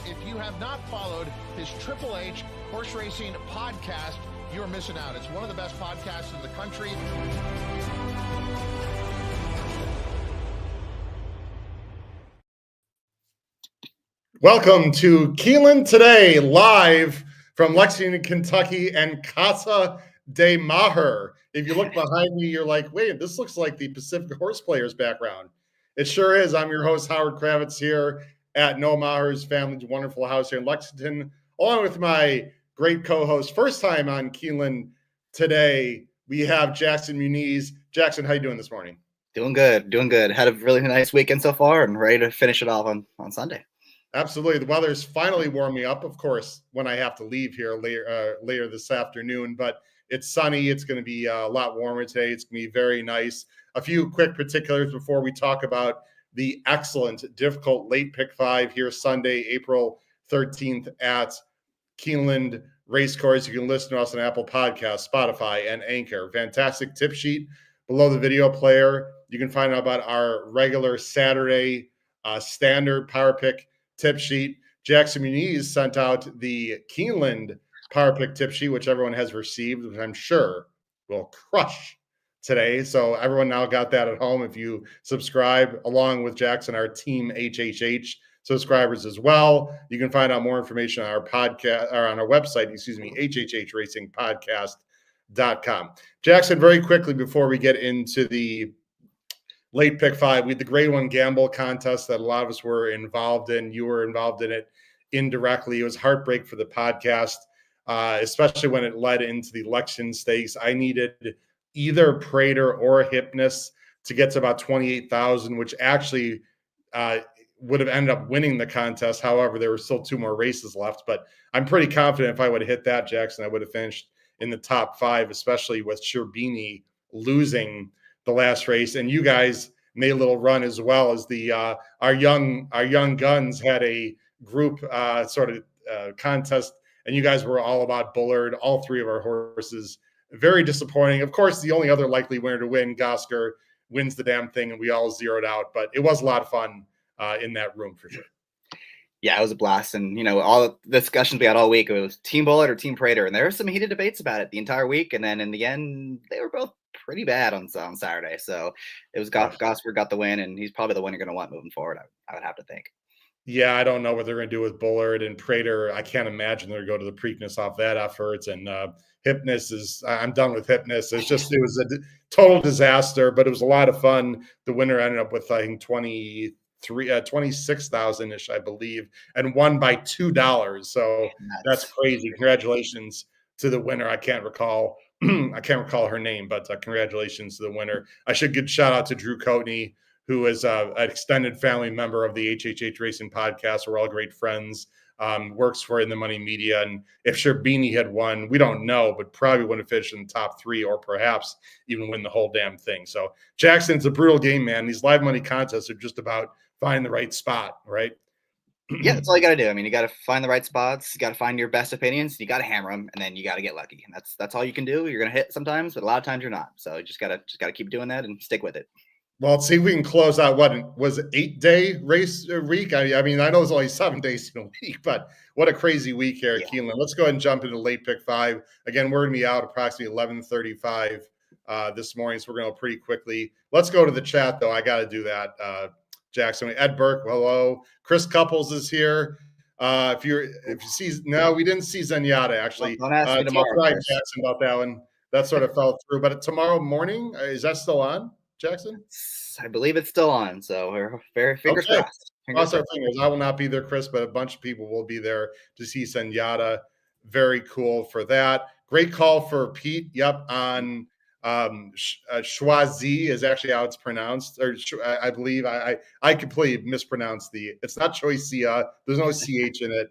If you have not followed his Triple H horse racing podcast, you're missing out. It's one of the best podcasts in the country. Welcome to Keeneland Today, live from Lexington, Kentucky, and Casa de Maher. If you look behind me, you're like, wait, this looks like the Pacific Horse Players background. It sure is. I'm your host, Howard Kravitz, here at Noah Maher's family's wonderful house here in Lexington, along with my great co-host. First time on Keeneland Today, we have Jackson Muniz. Jackson, how you doing this morning? Doing good. Had a really nice weekend so far and ready to finish it off on Sunday. Absolutely. The weather's finally warming up, of course, when I have to leave here later this afternoon, but it's sunny. It's going to be a lot warmer today. It's going to be very nice. A few quick particulars before we talk about the excellent, difficult late pick 5 here Sunday, April 13th at Keeneland Racecourse. You can listen to us on Apple Podcasts, Spotify, and Anchor. Fantastic tip sheet below the video player. You can find out about our regular Saturday standard power pick tip sheet. Jackson Muniz sent out the Keeneland power pick tip sheet, which everyone has received, which I'm sure will crush today. So everyone now got that at home. If you subscribe along with Jackson, our team HHH subscribers as well, you can find out more information on our podcast or on our website, hhhracingpodcast.com. Jackson, very quickly before we get into the late pick 5, we had the grade 1 gamble contest that a lot of us were involved in. You were involved in it indirectly. It was heartbreak for the podcast, especially when it led into the election stakes. I needed either Prater or Hypnus to get to about 28,000, which actually would have ended up winning the contest. However, there were still 2 more races left, but I'm pretty confident if I would have hit that, Jackson, I would have finished in the top 5, especially with Sherbini losing the last race. And you guys made a little run as well as the our young guns had a group contest, and you guys were all about Bullard, all 3 of our horses. Very disappointing. Of course, the only other likely winner to win, Gosker, wins the damn thing, and we all zeroed out, but it was a lot of fun in that room for sure. Yeah, it was a blast. And, all the discussions we had all week, it was Team Bullard or Team Prater. And there were some heated debates about it the entire week. And then in the end, they were both pretty bad on Saturday. So it was Gosper got the win, and he's probably the one you're going to want moving forward, I would have to think. Yeah, I don't know what they're going to do with Bullard and Prater. I can't imagine they're going to go to the Preakness off that effort. And Hypnus I'm done with Hypnus. It was a total disaster, but it was a lot of fun. The winner ended up with, I think, 26,000-ish, I believe, and won by $2. So that's crazy. Congratulations to the winner. I can't recall her name, but congratulations to the winner. I should give a shout out to Drew Coatney, who is an extended family member of the HHH Racing podcast. We're all great friends. Works for In the Money Media. And if Sherbini had won, we don't know, but probably would have finished in the top 3 or perhaps even win the whole damn thing. So Jackson, it's a brutal game, man. These live money contests are just about finding the right spot, right? Yeah, that's all you got to do. I mean, you got to find the right spots. You got to find your best opinions. You got to hammer them, and then you got to get lucky. And that's all you can do. You're going to hit sometimes, but a lot of times you're not. So you just got to keep doing that and stick with it. Well, let's see if we can close out what was it, 8-day race week. I mean, I know it's only 7 days in a week, but what a crazy week here at Keeneland. Let's go ahead and jump into late pick 5. Again, we're going to be out approximately 11:35 this morning, so we're going to go pretty quickly. Let's go to the chat, though. I got to do that. Jackson, Ed Burke, hello. Chris Couples is here. If you see, no, we didn't see Zenyatta actually. Don't ask me tomorrow. Right, Jackson, about that one. That sort of fell through. But tomorrow morning, is that still on, Jackson? I believe it's still on. So we're very fingers crossed. Cross our fingers. I will not be there, Chris, but a bunch of people will be there to see Zenyatta. Very cool for that. Great call for Pete. Yep, on Schwazi is actually how it's pronounced, or I believe I completely mispronounced it's not Choisia. There's no CH in it.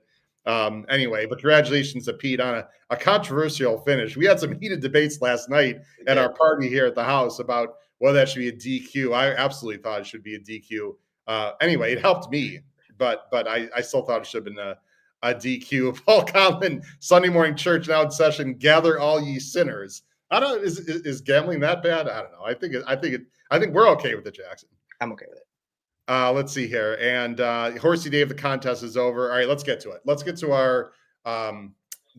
Anyway, but congratulations to Pete on a controversial finish. We had some heated debates last night at our party here at the house about whether that should be a DQ. I absolutely thought it should be a DQ. Anyway, it helped me, but I still thought it should have been a DQ. Paul Conlon, Sunday morning church now in session. Gather all ye sinners. I don't. Is gambling that bad? I don't know. I think we're okay with it, Jackson. I'm okay with it. Let's see here. And Horsey Day of the contest is over. All right, let's get to it. Let's get to our the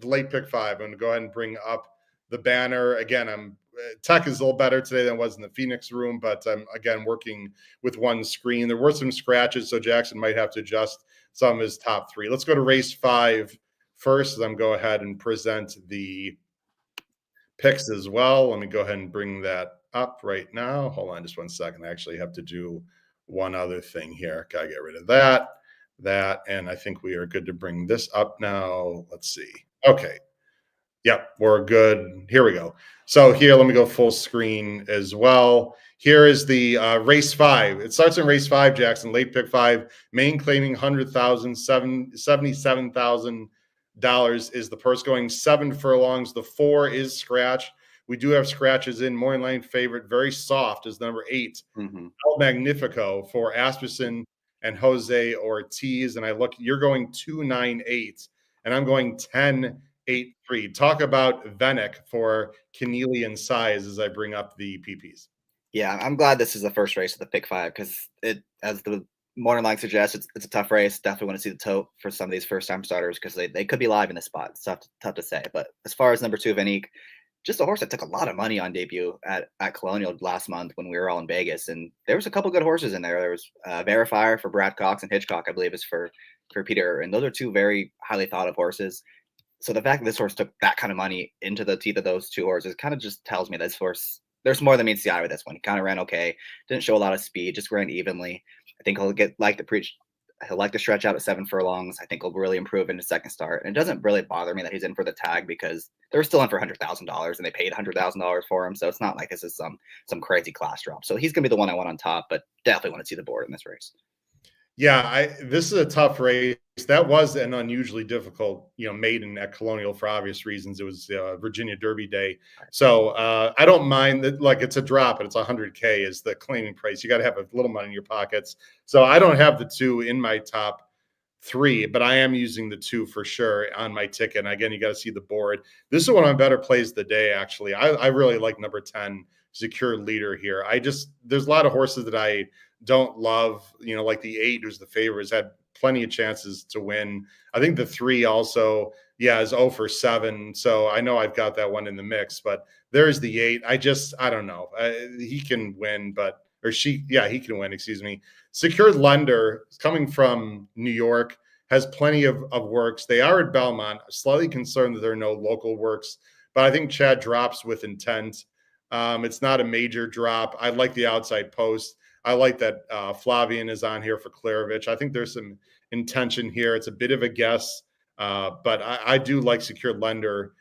late pick five. I'm going to go ahead and bring up the banner. Again, tech is a little better today than it was in the Phoenix room, but I'm, again, working with one screen. There were some scratches, so Jackson might have to adjust some of his top three. Let's go to race 5 first. Then go ahead and present the picks as well. Let me go ahead and bring that up right now. Hold on just one second. I actually have to do one other thing here. Gotta get rid of that, and I think we are good to bring this up now. Let's see. Okay. Yep, we're good. Here we go. So here, let me go full screen as well. Here is the race 5. It starts in race 5, Jackson, late pick 5. Main claiming $100,000, $77,000 is the purse going 7 furlongs. The 4 is scratch. We do have scratches in. Morning line favorite, very soft, is number 8. El Magnifico for Asperson and Jose Ortiz. And you're going 298, and I'm going 10-8-3. Talk about Venick for Keneally and Size as I bring up the PPs. Yeah, I'm glad this is the first race of the pick 5 because as the morning line suggests, it's a tough race. Definitely want to see the tote for some of these first time starters because they could be live in this spot. It's tough to say. But as far as number 2, Venick, just a horse that took a lot of money on debut at Colonial last month when we were all in Vegas. And there was a couple good horses in there. There was Verifier for Brad Cox and Hitchcock, I believe, is for Peter. And those are 2 very highly thought of horses. So the fact that this horse took that kind of money into the teeth of those 2 horses kind of just tells me this horse, there's more than meets the eye with this one. He kind of ran okay, didn't show a lot of speed, just ran evenly. I think he'll like to stretch out at 7 furlongs. I think he'll really improve in his second start. And it doesn't really bother me that he's in for the tag because they're still in for $100,000 and they paid $100,000 for him. So it's not like this is some crazy class drop. So he's going to be the one I want on top, but definitely want to see the board in this race. Yeah, this is a tough race. That was an unusually difficult, maiden at Colonial for obvious reasons. It was Virginia Derby day. So I don't mind that, like, it's a drop and it's $100K is the claiming price. You got to have a little money in your pockets. So I don't have the 2 in my top 3, but I am using the 2 for sure on my ticket. And again, you got to see the board. This is one of my better plays of the day, actually. I really like number 10, Secure Leader here. There's a lot of horses that I don't love, like the 8, who's the favorite, has had plenty of chances to win. I think the 3 also, is 0 for 7. So I know I've got that one in the mix, but there's the 8. I don't know. He can win, he can win, excuse me. Secured Lender, coming from New York, has plenty of works. They are at Belmont. Slightly concerned that there are no local works, but I think Chad drops with intent. It's not a major drop. I like the outside post. I like that Flavian is on here for Klarovich. I think there's some intention here. It's a bit of a guess, but I do like Secured Lender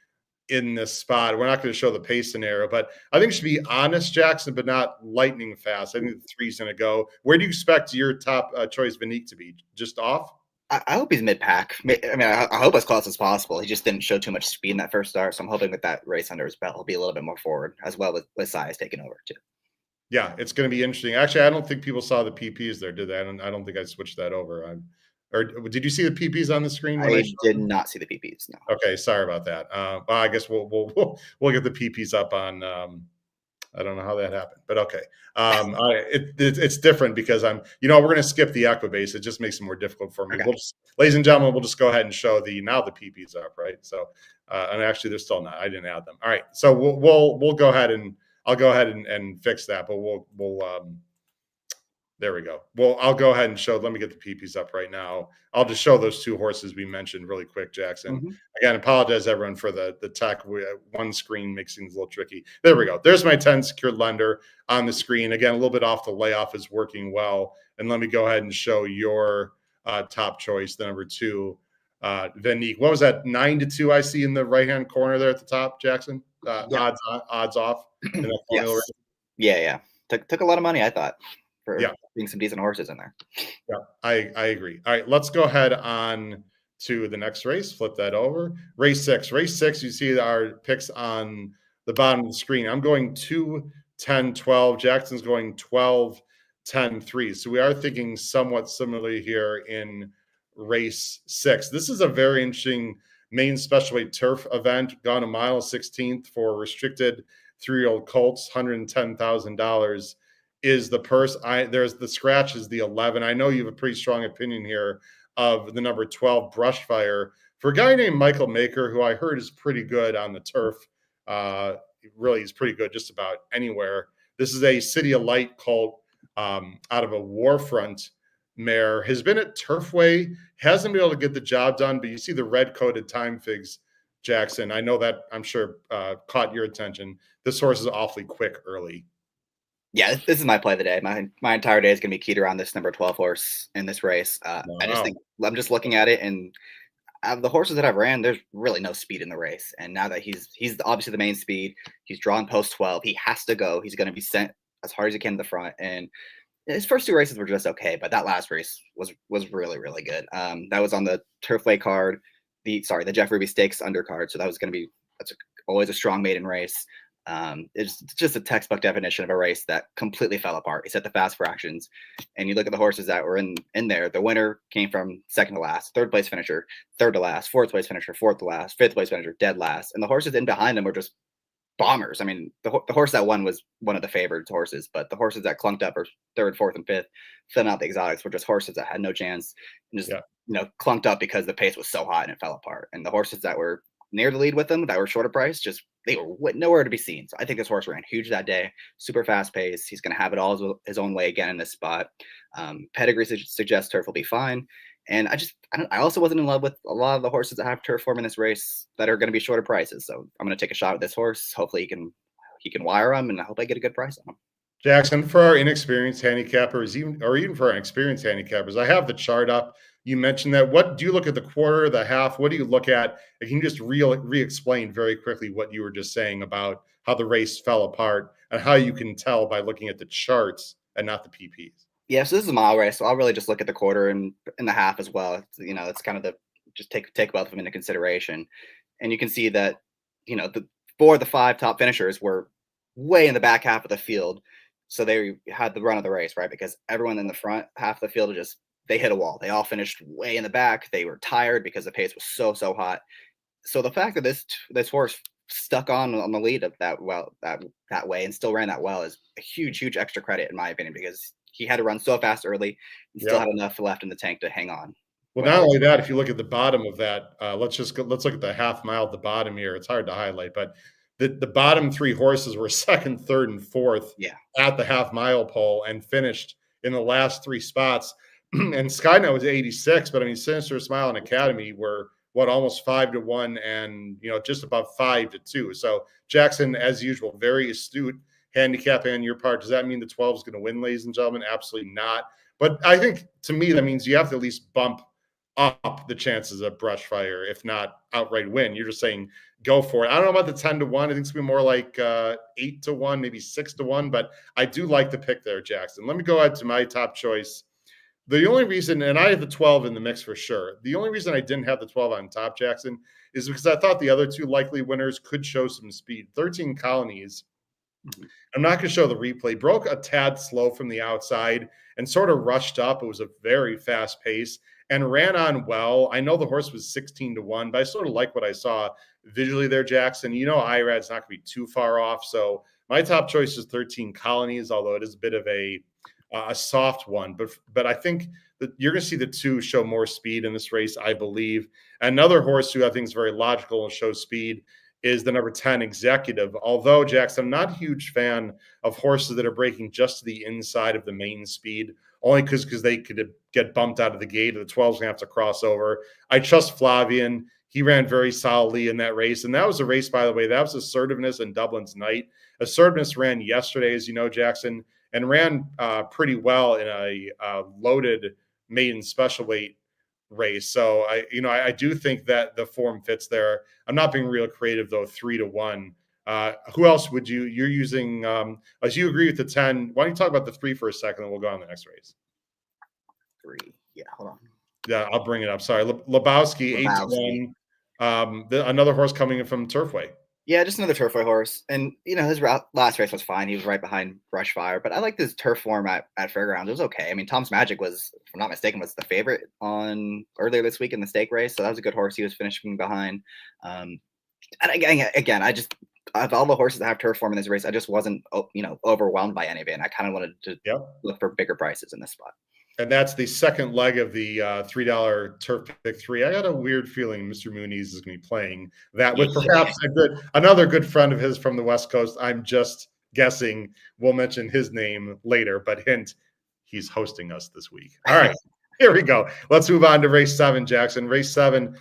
in this spot. We're not going to show the pace scenario, but I think it should be honest, Jackson, but not lightning fast. I think the 3's going to go. Where do you expect your top choice, Venick, to be? Just off? I hope he's mid-pack. I hope as close as possible. He just didn't show too much speed in that first start, so I'm hoping with that race under his belt, he'll be a little bit more forward, as well with Size taking over, too. Yeah, it's going to be interesting. Actually, I don't think people saw the PPs there, did they? I don't think I switched that over. Or did you see the PPs on the screen? I did not see the PPs. No. Okay, sorry about that. Well, I guess we'll get the PPs up on. I don't know how that happened, but okay. It's different because we're going to skip the Equibase. It just makes it more difficult for me. Okay. Ladies and gentlemen, we'll just go ahead and show the PPs up, right? So, and actually, they're still not. I didn't add them. All right, so we'll go ahead and. I'll go ahead and fix that, but we'll there we go. Well, I'll go ahead and show. Let me get the PPs up right now. I'll just show those 2 horses we mentioned really quick, Jackson. Again, apologize everyone for the tech. One screen makes things a little tricky. There we go. There's my 10 Secured Lender on the screen. Again, a little bit off the layoff is working well. And let me go ahead and show your top choice, the number 2, Venick. What was that? 9-2 I see in the right-hand corner there at the top, Jackson? Odds off. Yes. Yeah. Took a lot of money, I thought, for being some decent horses in there. Yeah, I agree. All right, let's go ahead on to the next race. Flip that over. Race 6. Race 6, you see our picks on the bottom of the screen. I'm going 2, 10, 12. Jackson's going 12, 10, 3. So we are thinking somewhat similarly here in race 6. This is a very interesting main special weight turf event. Gone a mile 16th for restricted 3-year-old colts, $110,000 is the purse. There's the scratch is the 11. I know you have a pretty strong opinion here of the number 12 Brushfire for a guy named Michael Maker, who I heard is pretty good on the turf. Really, he's pretty good just about anywhere. This is a City of Light colt out of a Warfront mare. Has been at Turfway, hasn't been able to get the job done, but you see the red-coated time figs, Jackson. I know that, I'm sure, caught your attention. This horse is awfully quick early. Yeah, this is my play of the day. My entire day is going to be keyed around this number 12 horse in this race. Wow. I just think I'm just looking at it, and out of the horses that I've ran, there's really no speed in the race. And now that he's obviously the main speed, he's drawn post 12. He has to go. He's going to be sent as hard as he can to the front. And his first 2 races were just okay, but that last race was really, really good. That was on the Turfway card, the Jeff Ruby Stakes undercard. So that's always a strong maiden race. It's just a textbook definition of a race that completely fell apart. He set the fast fractions, and you look at the horses that were in there. The winner came from second to last, third place finisher, third to last, fourth place finisher, fourth to last, fifth place finisher, dead last, and the horses in behind them were just bombers. I mean, the horse that won was one of the favored horses, but the horses that clunked up, or third, fourth, and fifth, filling out the exotics, were just horses that had no chance and just clunked up because the pace was so hot and it fell apart. And the horses that were near the lead with them, that were shorter price, they were nowhere to be seen. So I think this horse ran huge that day, super fast pace. He's going to have it all his own way again in this spot. Pedigree suggests turf will be fine. And I also wasn't in love with a lot of the horses that have turf form in this race that are going to be shorter prices. So I'm going to take a shot at this horse. Hopefully he can wire him, and I hope I get a good price on him. Jackson, for our inexperienced handicappers, even for our experienced handicappers, I have the chart up. You mentioned that. What do you look at, the quarter, the half? What do you look at? Can you just re-explain very quickly what you were just saying about how the race fell apart and how you can tell by looking at the charts and not the PPs? Yeah, so this is a mile race, so I'll really just look at the quarter and the half as well. It's kind of just take both of them into consideration. And you can see that, the 4 of the 5 top finishers were way in the back half of the field. So they had the run of the race, right? Because everyone in the front half of the field they hit a wall. They all finished way in the back. They were tired because the pace was so hot. So the fact that this horse stuck on the lead of that way and still ran that well is a huge extra credit, in my opinion, because he had to run so fast early and still had enough left in the tank to hang on. Well, not only that, if you look at the bottom of that, let's look at the half mile at the bottom here. It's hard to highlight, but the bottom 3 horses were second, third, and fourth at the half mile pole and finished in the last 3 spots. And Skynet was 86, but I mean, Sinister Smile and Academy were almost 5-1 and, just above 5-2. So Jackson, as usual, very astute handicapping on your part. Does that mean the 12 is going to win, ladies and gentlemen? Absolutely not. But I think, to me, that means you have to at least bump up the chances of Brushfire, if not outright win. You're just saying go for it. I don't know about the 10-1. I think it's going to be more like 8-1, maybe 6-1. But I do like the pick there, Jackson. Let me go ahead to my top choice. The only reason, and I have the 12 in the mix for sure, the only reason I didn't have the 12 on top, Jackson, is because I thought the other 2 likely winners could show some speed. 13 Colonies. I'm not going to show the replay. Broke a tad slow from the outside and sort of rushed up. It was a very fast pace and ran on well. I know the horse was 16-1, but I sort of like what I saw visually there, Jackson. IRAD's not going to be too far off. So my top choice is 13 Colonies, although it is a bit of a soft one. But I think that you're going to see the 2 show more speed in this race, I believe. Another horse who I think is very logical and shows speed is the number 10 Executive. Although, Jackson, I'm not a huge fan of horses that are breaking just to the inside of the main speed, only because they could get bumped out of the gate. The 12's going to have to cross over. I trust Flavian. He ran very solidly in that race. And that was a race, by the way, that was Assertiveness and Dublin's Night. Assertiveness ran yesterday, as you know, Jackson, and ran pretty well in a loaded maiden special weight race. So I do think that the form fits there. I'm not being real creative though. 3-1. Who else would you're using? As you agree with the 10, why don't you talk about the 3 for a second, and we'll go on the next race. 3. Yeah, hold on. Yeah, I'll bring it up. Sorry, Lebowski 8-1. Another horse coming in from Turfway. Yeah, just another Turfway horse. And, his last race was fine. He was right behind Brushfire. But I like this turf form at Fairgrounds. It was okay. I mean, Tom's Magic was, if I'm not mistaken, was the favorite on earlier this week in the stake race. So that was a good horse he was finishing behind. And again, of all the horses that have turf form in this race, I just wasn't, overwhelmed by any of it. And I kind of wanted to look for bigger prices in this spot. And that's the second leg of the $3 turf pick 3. I got a weird feeling Mr. Moonies is going to be playing that with perhaps another good friend of his from the West Coast. I'm just guessing. We'll mention his name later, but hint, he's hosting us this week. All right, here we go. Let's move on to race 7, Jackson. Race 7,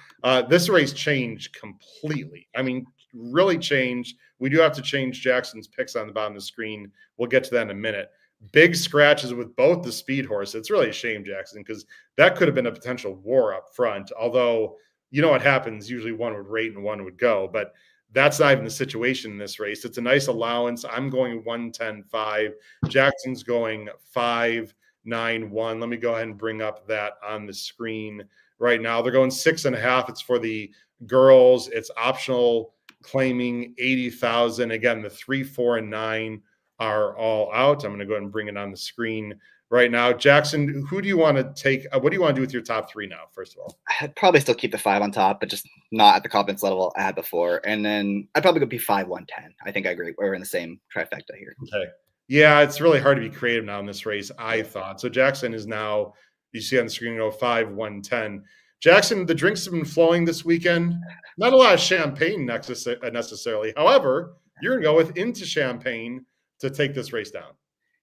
this race changed completely. I mean, really changed. We do have to change Jackson's picks on the bottom of the screen. We'll get to that in a minute. Big scratches with both the speed horse. It's really a shame, Jackson, because that could have been a potential war up front. Although, you know what happens, usually one would rate and one would go, but that's not even the situation in this race. It's a nice allowance. I'm going 110.5. Jackson's going 5.91. Let me go ahead and bring up that on the screen right now. They're going 6.5. It's for the girls. It's optional, claiming 80,000. Again, the 3, 4, and 9 are all out. I'm going to go ahead and bring it on the screen right now. Jackson, who do you want to take? What do you want to do with your top 3 now, first of all? I'd probably still keep the 5 on top, but just not at the confidence level I had before. And then I'd probably go be 5, 110. I think I agree. We're in the same trifecta here. Okay. Yeah, it's really hard to be creative now in this race, I thought. So Jackson is now, you see on the screen, 5, 110. Jackson, the drinks have been flowing this weekend. Not a lot of champagne necessarily. However, you're going to go with Into Champagne to take this race down.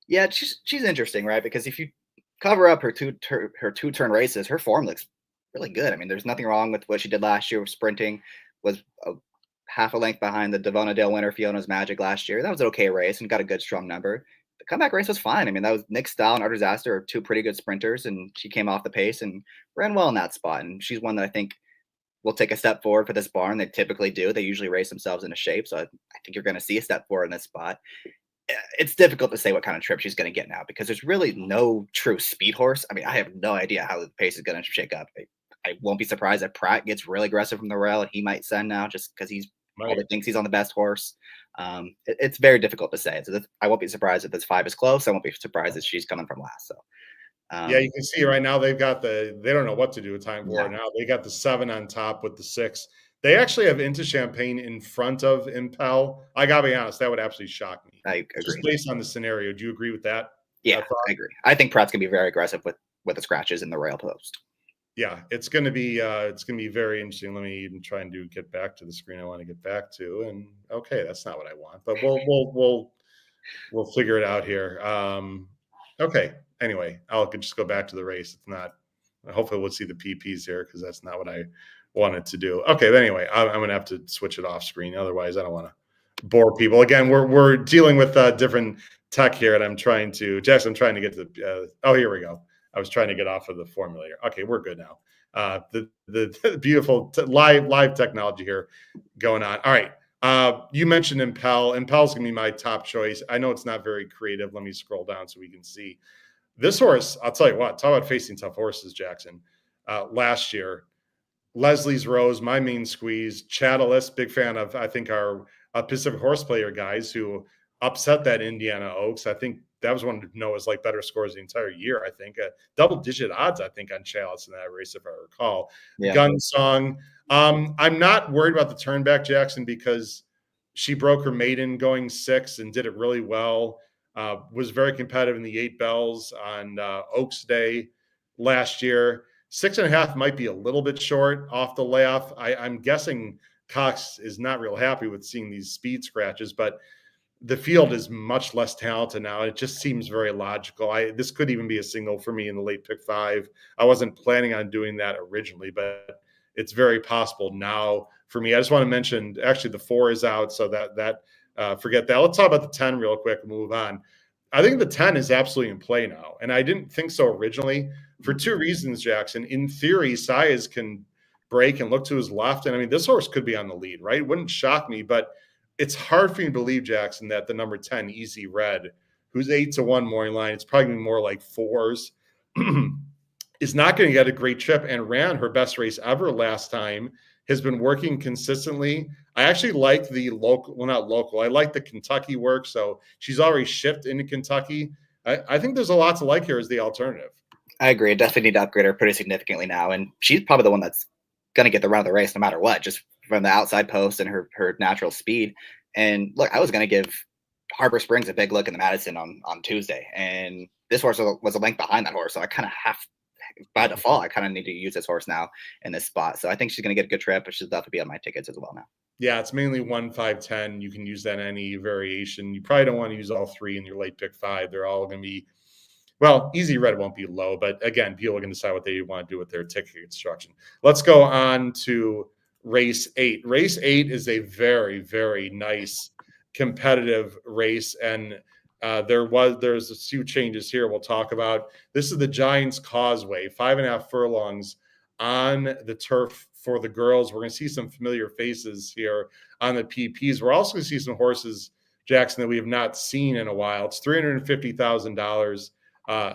Yeah, she's interesting, right? Because if you cover up her two-turn races, her form looks really good. I mean, there's nothing wrong with what she did last year with sprinting. Was half a length behind the Devona Dale winner Fiona's Magic last year. That was an okay race and got a good strong number. The comeback race was fine. I mean, that was Nick Style and Art Disaster are 2 pretty good sprinters, and she came off the pace and ran well in that spot. And she's one that I think will take a step forward for this barn. They typically do. They usually race themselves into shape. So I think you're going to see a step forward in this spot. It's difficult to say what kind of trip she's going to get now because there's really no true speed horse. I mean, I have no idea how the pace is going to shake up. I won't be surprised if Pratt gets really aggressive from the rail and he might send now just because he's probably thinks he's on the best horse. It's very difficult to say. So I won't be surprised if this 5 is close. I won't be surprised if she's coming from last. So yeah, you can see right now they don't know what to do with time for now. They got the 7 on top with the 6. They actually have Into Champagne in front of Impel. I gotta be honest, that would absolutely shock me. I agree. Just based on the scenario. Do you agree with that? Yeah, I agree. I think Pratt's gonna be very aggressive with the scratches in the rail post. Yeah, it's gonna be very interesting. Let me even try and get back to the screen I want to get back to. And okay, that's not what I want, but we'll figure it out here. Okay. Anyway, I'll just go back to the race. It's not. Hopefully, we'll see the PPs here because that's not what I wanted to do. Okay, but anyway, I'm going to have to switch it off screen. Otherwise, I don't want to bore people. Again, we're dealing with different tech here, and I'm trying to get to here we go. I was trying to get off of the formulator. Okay, we're good now. The beautiful live technology here going on. All right. You mentioned Impel. Impel's going to be my top choice. I know it's not very creative. Let me scroll down so we can see. This horse, I'll tell you what, talk about facing tough horses, Jackson. Last year, Leslie's Rose, my main squeeze, Chattelis, big fan of, I think, our Pacific Horse Player guys who upset that Indiana Oaks. I think that was one of Noah's better scores the entire year, I think. Double-digit odds, I think, on Chattelis in that race, if I recall. Yeah. Gunsong. I'm not worried about the turn back, Jackson, because she broke her maiden going 6 and did it really well. Was very competitive in the 8 Bells on Oaks Day last year. 6.5 might be a little bit short off the layoff. I'm guessing Cox is not real happy with seeing these speed scratches, but the field is much less talented now. It just seems very logical. This could even be a single for me in the late pick 5. I wasn't planning on doing that originally, but it's very possible now for me. I just want to mention, actually, the 4 is out, so that forget that. Let's talk about the 10 real quick and move on. I think the 10 is absolutely in play now, and I didn't think so originally for 2 reasons, Jackson. In theory, Saez can break and look to his left, and I mean, this horse could be on the lead, right? It wouldn't shock me, but it's hard for me to believe, Jackson, that the number 10, Easy Red, who's 8-1 morning line, it's probably going to be more like 4s, is not going to get a great trip and ran her best race ever last time, has been working consistently. I actually like the local, well, not local, I like the Kentucky work, so she's already shipped into Kentucky. I think there's a lot to like here as the alternative. I agree. I definitely need to upgrade her pretty significantly now, and she's probably the one that's going to get the run of the race no matter what, just from the outside post and her natural speed. And look, I was going to give Harbor Springs a big look in the Madison on Tuesday, and this horse was a length behind that horse, so I kind of have by default, I kind of need to use this horse now in this spot. So I think she's going to get a good trip, but she'll definitely be on my tickets as well now. Yeah, it's mainly 1, 5, 10. You can use that in any variation. You probably don't want to use all three in your late pick 5. They're all going to be, well, Easy Red won't be low, but again, people are going to decide what they want to do with their ticket construction. Let's go on to race 8. Race 8 is a very, very nice competitive race, and there's a few changes here we'll talk about. This is the Giants Causeway, 5.5 furlongs on the turf for the girls. We're going to see some familiar faces here on the PPs. We're also going to see some horses, Jackson, that we have not seen in a while. It's $350,000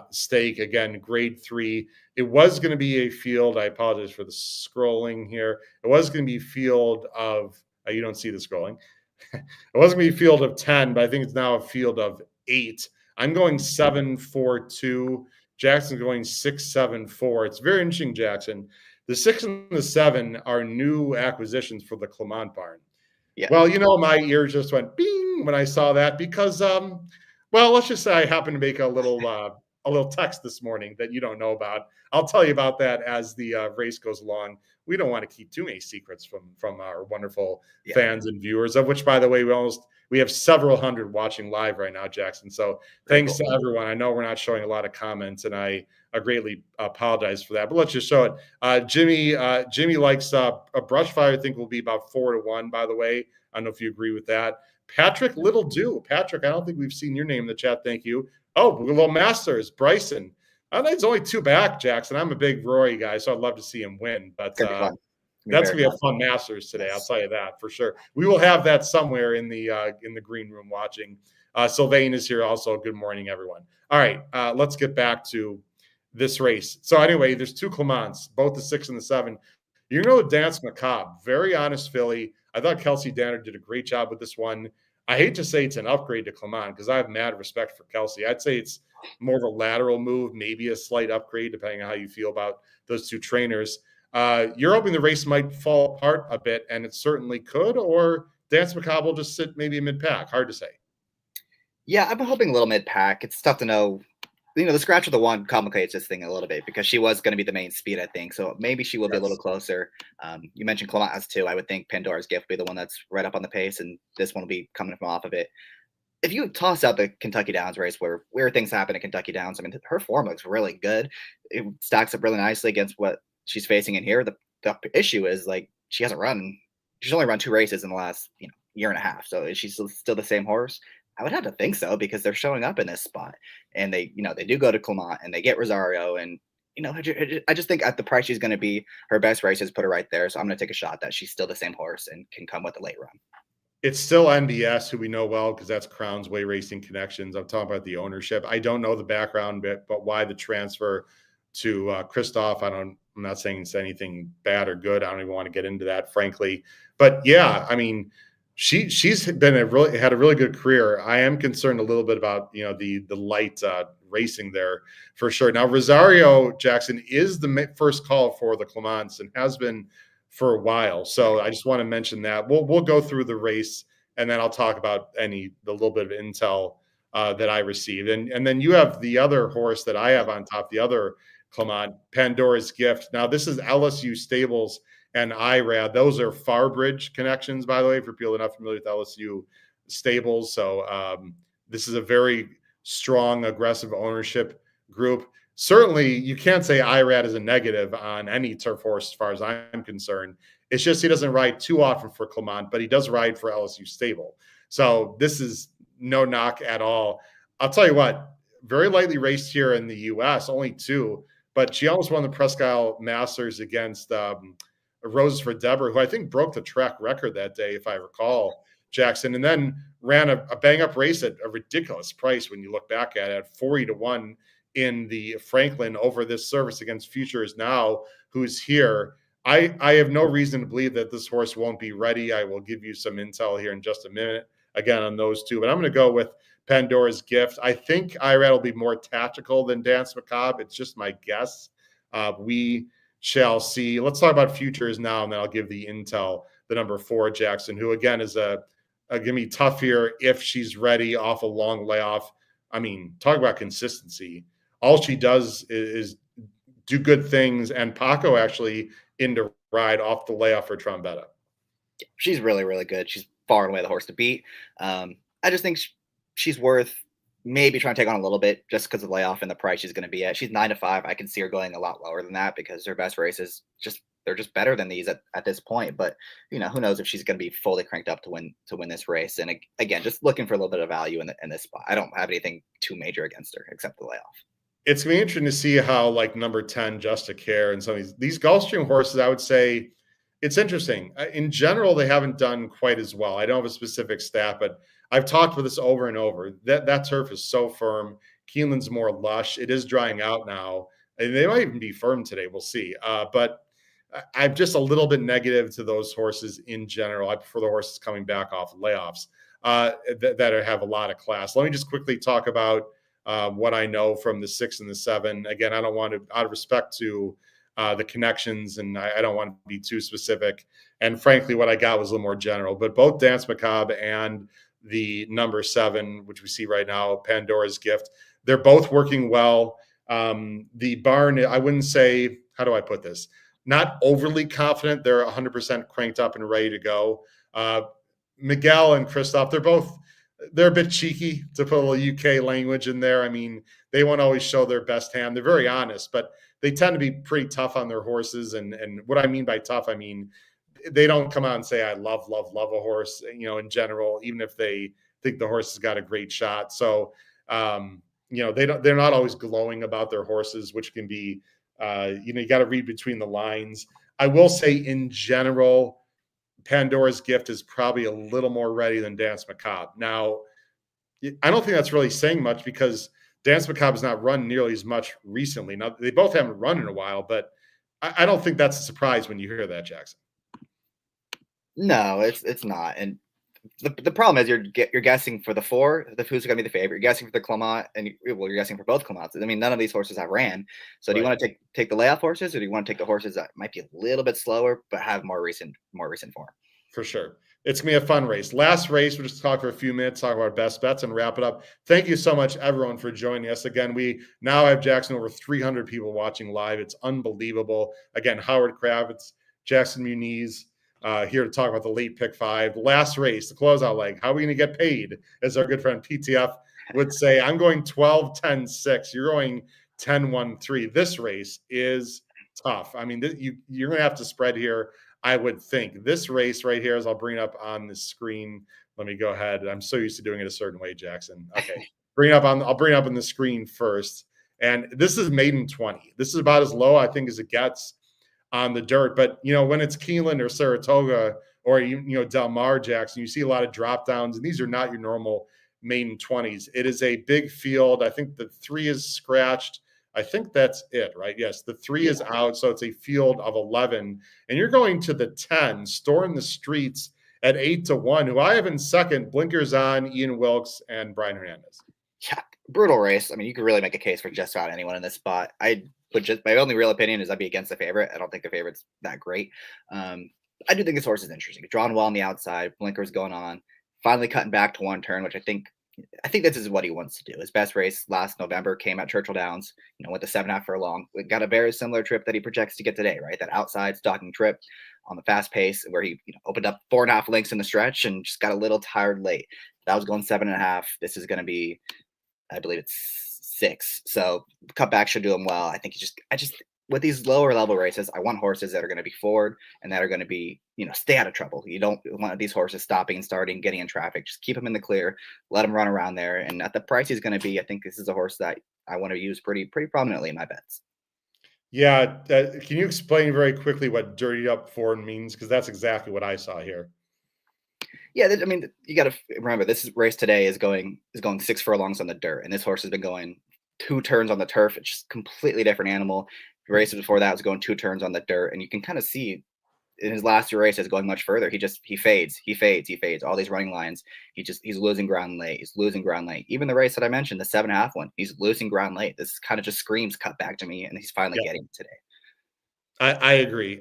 stake, again, grade 3. It was going to be a field. I apologize for the scrolling here. It was going to be a field of, you don't see the scrolling. It was going to be a field of 10, but I think it's now a field of 8. I'm going 7-4-2. Jackson's going 6-7-4. It's very interesting, Jackson. The 6 and the 7 are new acquisitions for the Clement barn. Yeah. Well, my ears just went bing when I saw that because, let's just say I happened to make a little text this morning that you don't know about. I'll tell you about that as the race goes along. We don't want to keep too many secrets from our wonderful fans and viewers, of which, by the way, we have several hundred watching live right now, Jackson. So thanks to everyone. I know we're not showing a lot of comments, and I greatly apologize for that. But let's just show it. Jimmy likes a brush fire. I think will be about 4-1. By the way, I don't know if you agree with that. Patrick Little do. Patrick, I don't think we've seen your name in the chat. Thank you. Oh, Little Masters, Bryson. I think it's only 2 back, Jackson. I'm a big Rory guy, so I'd love to see him win. But that's going to be a fun Masters today. Yes. I'll tell you that for sure. We will have that somewhere in the green room watching. Sylvain is here also. Good morning, everyone. All right, let's get back to this race. So anyway, there's 2 Clements, both the 6 and the 7. Dance Macabre, very honest filly. I thought Kelsey Danner did a great job with this one. I hate to say it's an upgrade to Clement because I have mad respect for Kelsey. I'd say it's more of a lateral move, maybe a slight upgrade, depending on how you feel about those 2 trainers. You're hoping the race might fall apart a bit, and it certainly could, or Dance Macabre will just sit maybe mid-pack. Hard to say. Yeah, I'm hoping a little mid-pack. It's tough to know. The scratch of the 1 complicates this thing a little bit because she was going to be the main speed, I think. So maybe she will be a little closer. You mentioned Clement has 2. I would think Pandora's Gift will be the one that's right up on the pace, and this one will be coming from off of it. If you toss out the Kentucky Downs race where weird things happen at Kentucky Downs, I mean, her form looks really good. It stacks up really nicely against what she's facing in here. The issue is, she's only run 2 races in the last, year and a half. So is she still the same horse? I would have to think so because they're showing up in this spot and they do go to Clement and they get Rosario. And, I just think at the price she's going to be, her best races put her right there. So I'm going to take a shot that she's still the same horse and can come with a late run. It's still NBS, who we know well because that's Crown's Way Racing Connections. I'm talking about the ownership. I don't know the background bit, but why the transfer to Christoph? I'm not saying it's anything bad or good. I don't even want to get into that, frankly. But yeah, I mean, she's had a really good career. I am concerned a little bit about the light racing there for sure. Now Rosario, Jackson, is the first call for the Clements and has been for a while. So I just want to mention that. We'll go through the race and then I'll talk about the little bit of intel that I received. And then you have the other horse that I have on top, the other Clement, Pandora's Gift. Now this is LSU Stables and IRAD. Those are Farbridge connections, by the way, for people that are not familiar with LSU Stables. So this is a very strong, aggressive ownership group. Certainly, you can't say IRAD is a negative on any turf horse as far as I'm concerned. It's just he doesn't ride too often for Clement, but he does ride for LSU Stable. So this is no knock at all. I'll tell you what, very lightly raced here in the U.S., only 2, but she almost won the Presque Isle Masters against Roses for Deborah, who I think broke the track record that day, if I recall, Jackson, and then ran a bang-up race at a ridiculous price when you look back at it, 40-1 in the Franklin over this service against Futures Now, who's here. I have no reason to believe that this horse won't be ready. I will give you some intel here in just a minute, again, on those 2. But I'm going to go with Pandora's Gift. I think IRAD will be more tactical than Dance Macabre. It's just my guess. We shall see. Let's talk about Futures Now, and then I'll give the intel the number 4 Jackson, who again is going to be tough here if she's ready off a long layoff. I mean, talk about consistency. All she does is do good things, and Paco actually into ride off the layoff for Trombetta. She's really, really good. She's far and away the horse to beat. I just think she's worth maybe trying to take on a little bit just because of the layoff and the price she's going to be at. She's 9-5. I can see her going a lot lower than that because her best races they're just better than these at this point. But who knows if she's going to be fully cranked up to win this race. And again, just looking for a little bit of value in this spot. I don't have anything too major against her except the layoff. It's going to be interesting to see how like number 10, Just a Care, and some of these Gulfstream horses, I would say it's interesting. In general, they haven't done quite as well. I don't have a specific stat, but I've talked about this over and over. That turf is so firm. Keeneland's more lush. It is drying out now. And they might even be firm today. We'll see. But I'm just a little bit negative to those horses in general. I prefer the horses coming back off layoffs that have a lot of class. Let me just quickly talk about what I know from the 6 and the 7. Again, I don't want to, out of respect to the connections, and I don't want to be too specific. And frankly, what I got was a little more general. But both Dance Macabre and the number 7, which we see right now, Pandora's Gift, they're both working well. The barn, I wouldn't say, how do I put this? Not overly confident. They're 100% cranked up and ready to go. Miguel and Christoph, they're a bit cheeky, to put a little UK language in there. I mean, they won't always show their best hand. They're very honest, but they tend to be pretty tough on their horses. And what I mean by tough, I mean, they don't come out and say, I love a horse, in general, even if they think the horse has got a great shot. So, they're not always glowing about their horses, which can be, you got to read between the lines. I will say in general, Pandora's Gift is probably a little more ready than Dance Macabre. Now, I don't think that's really saying much because Dance Macabre has not run nearly as much recently. Now, they both haven't run in a while, but I don't think that's a surprise when you hear that, Jackson. No, it's not. And the problem is you're guessing for the 4, who's going to be the favorite. You're guessing for the Clement, and you're guessing for both Clements. I mean, none of these horses have ran. So do you want to take the layoff horses, or do you want to take the horses that might be a little bit slower but have more recent form? For sure. It's going to be a fun race. Last race, we'll just talk for a few minutes, talk about our best bets, and wrap it up. Thank you so much, everyone, for joining us. Again, we now have, Jackson, over 300 people watching live. It's unbelievable. Again, Howard Kravitz, Jackson Muniz, here to talk about the late pick 5. The last race, the closeout leg. How are we going to get paid? As our good friend PTF would say, I'm going 12-10-6. You're going 10-1-3. This race is tough. I mean, you're going to have to spread here, I would think. This race right here, as I'll bring it up on the screen. Let me go ahead. I'm so used to doing it a certain way, Jackson. Okay. I'll bring it up on the screen first. And this is maiden 20. This is about as low, I think, as it gets on the dirt. But, when it's Keeneland or Saratoga or, Del Mar, Jackson, you see a lot of drop downs, and these are not your normal maiden 20s. It is a big field. I think the 3 is scratched. I think that's it, right? Yes, the 3 is out, so it's a field of 11. And you're going to the 10, Storing the Streets at 8-1, who I have in second, blinkers on, Ian Wilkes and Brian Hernandez. Yeah, brutal race. I mean, you could really make a case for just about anyone in this spot. My only real opinion is I'd be against the favorite. I don't think the favorite's that great. I do think this horse is interesting. Drawn well on the outside, blinkers going on, finally cutting back to 1 turn, which I think this is what he wants to do. His best race last November came at Churchill Downs, went the 7.5 furlong. We got a very similar trip that he projects to get today, right? That outside stalking trip on the fast pace where he opened up 4.5 lengths in the stretch and just got a little tired late. That was going 7.5. This is going to be, I believe it's 6. So cutback should do him well. I think with these lower level races, I want horses that are going to be forward and that are going to be, stay out of trouble. You don't want these horses stopping and starting, getting in traffic. Just keep them in the clear, let them run around there. And at the price he's going to be, I think this is a horse that I want to use pretty prominently in my bets. Yeah. Can you explain very quickly what dirty up forward means? Because that's exactly what I saw here. Yeah, I mean, you got to remember this race today is going 6 furlongs on the dirt, and this horse has been going 2 turns on the turf. It's just completely different animal. The race before that was going 2 turns on the dirt, and you can kind of see in his last 2 races going much further. He fades. All these running lines, he's losing ground late. Even the race that I mentioned, the 7.5 one, he's losing ground late. This kind of just screams cut back to me, and he's finally getting it today. I agree.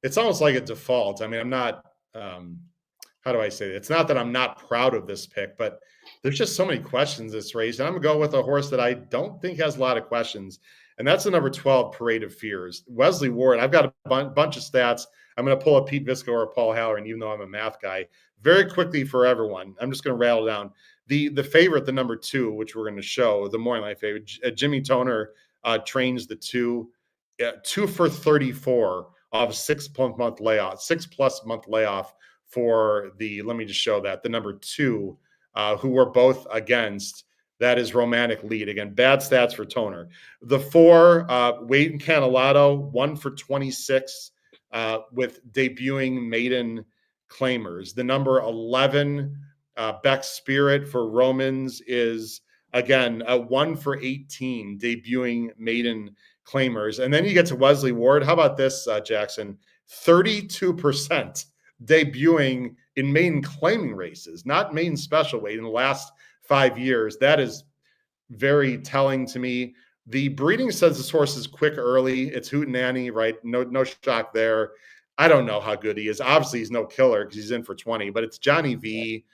it's almost like a default. I mean, I'm not, how do I say it? It's not that I'm not proud of this pick, but there's just so many questions this race. And I'm going to go with a horse that I don't think has a lot of questions. And that's the number 12, Parade of Fears. Wesley Ward, I've got a bunch of stats. I'm going to pull up Pete Visco or Paul Halloran, even though I'm a math guy. Very quickly for everyone, I'm just going to rattle down. The favorite, the number 2, which we're going to show, the morning line favorite, Jimmy Toner trains the 2. 2 for 34 off 6+ month layoff for the, let me just show that, the number 2, who we're both against. That is Romantic Lead. Again, bad stats for Toner. The 4, Wade and Canelato, 1 for 26 with debuting maiden claimers. The number 11, Beck Spirit for Romans is, again, 1 for 18 debuting maiden claimers. And then you get to Wesley Ward. How about this, Jackson? 32% debuting in maiden claiming races, not maiden special weight in the last 5 years. That is very telling to me. The breeding says this horse is quick early. It's hootenanny, right? No shock there. I don't know how good he is. Obviously, he's no killer because he's in for 20, but it's Johnny V.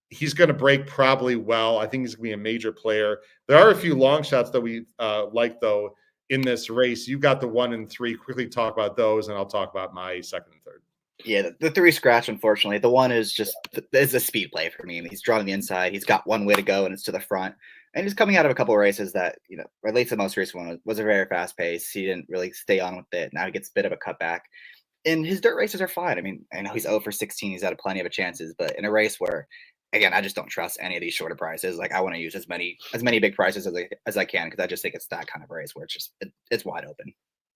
He's going to break probably well. I think he's going to be a major player. There are a few long shots that we like, though, in this race. You've got the 1 and 3. Quickly talk about those, and I'll talk about my 2nd and 3rd. Yeah, the 3 scratch, unfortunately. The 1 is just is a speed play for me. I mean, he's drawing the inside. He's got one way to go, and it's to the front. And he's coming out of a couple of races that, at least the most recent one was a very fast pace. He didn't really stay on with it. Now he gets a bit of a cutback. And his dirt races are fine. I mean, I know he's 0 for 16. He's had plenty of chances. But in a race where, again, I just don't trust any of these shorter prices. Like, I want to use as many big prices as I can, because I just think it's that kind of race where it's wide open.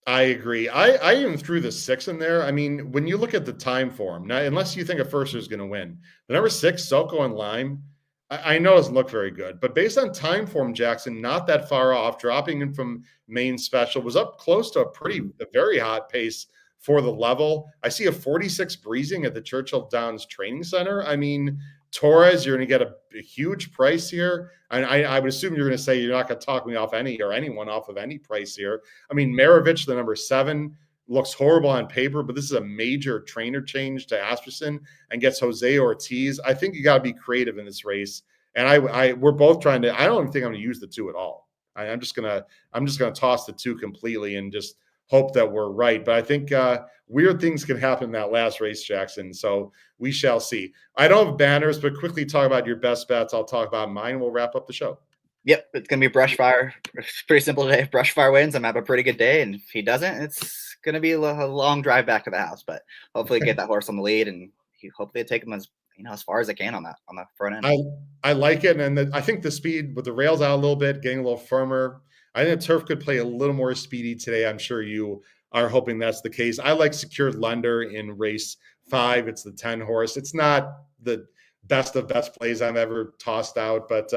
I agree. I even threw the 6 in there. I mean, when you look at the time for him, now, unless you think a firster is going to win, the number 6, Soko and Lime, I know doesn't look very good, but based on time form, Jackson, not that far off, dropping in from main special, was up close to a very hot pace for the level. I see a 46 breezing at the Churchill Downs Training Center. I mean, Torres, you're going to get a huge price here. And I would assume you're going to say you're not going to talk me off anyone off of any price here. I mean, Maravich, the number 7, looks horrible on paper, but this is a major trainer change to Asperson and gets Jose Ortiz. I think you got to be creative in this race. And we're both trying to, I don't even think I'm going to use the 2 at all. I'm just going to toss the 2 completely and just hope that we're right. But I think weird things can happen in that last race, Jackson. So we shall see. I don't have banners, but quickly talk about your best bets. I'll talk about mine. We'll wrap up the show. Yep, it's going to be Brushfire. It's pretty simple today. If Brushfire wins, I'm going to have a pretty good day. And if he doesn't, it's going to be a long drive back to the house. But hopefully get that horse on the lead, and hopefully take him as far as I can on the front end. I like it. And I think the speed with the rails out a little bit, getting a little firmer. I think the turf could play a little more speedy today. I'm sure you are hoping that's the case. I like Secured Lender in race 5. It's the 10 horse. It's not the best of best plays I've ever tossed out, but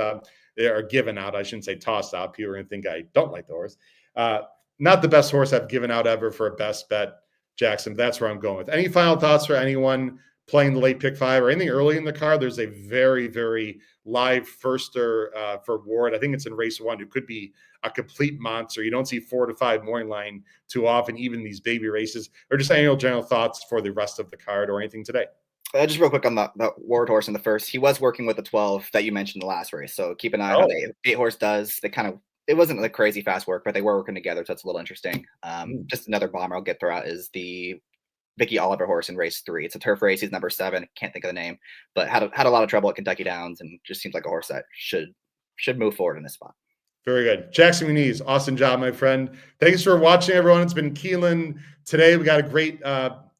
they are given out. I shouldn't say tossed out. People are going to think I don't like the horse. Not the best horse I've given out ever for a best bet, Jackson. That's where I'm going with. Any final thoughts for anyone playing the late pick 5 or anything early in the card? There's a very, very live firster for Ward. I think it's in race 1, who could be a complete monster. You don't see 4 to 5 morning line too often, even these baby races. Or just any general thoughts for the rest of the card or anything today? Just real quick on the Ward horse in the first. He was working with the 12 that you mentioned in the last race, so keep an eye on how the 8 horse does. It wasn't like crazy fast work, but they were working together, so it's a little interesting. Just another bomber I'll get throughout is the Vicky Oliver horse in race 3. It's a turf race. He's number 7. Can't think of the name, but had a lot of trouble at Kentucky Downs, and just seems like a horse that should move forward in this spot. Very good. Jackson Muniz, awesome job, my friend. Thanks for watching, everyone. It's been Keeneland today. We got a great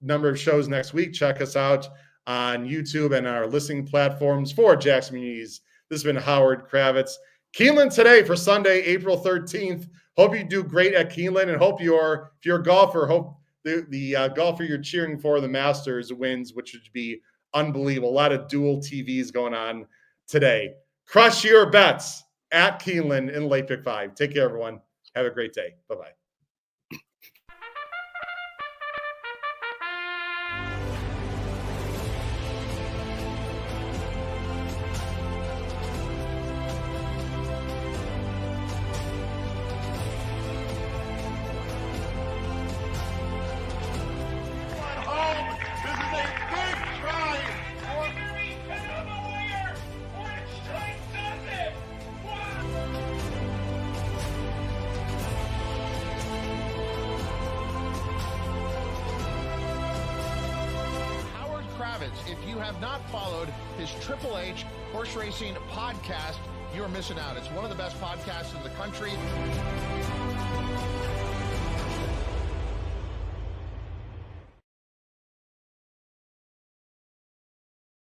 number of shows next week. Check us out on YouTube and our listening platforms. For Jackson Muniz, this has been Howard Kravitz. Keeneland today for Sunday, April 13th. Hope you do great at Keeneland, and hope if you're a golfer, hope the golfer you're cheering for, the Masters, wins, which would be unbelievable. A lot of dual TVs going on today. Crush your bets at Keeneland in late pick 5. Take care, everyone. Have a great day. Bye-bye. moments. If you have not followed his Triple H horse racing podcast, you're missing out. It's one of the best podcasts in the country.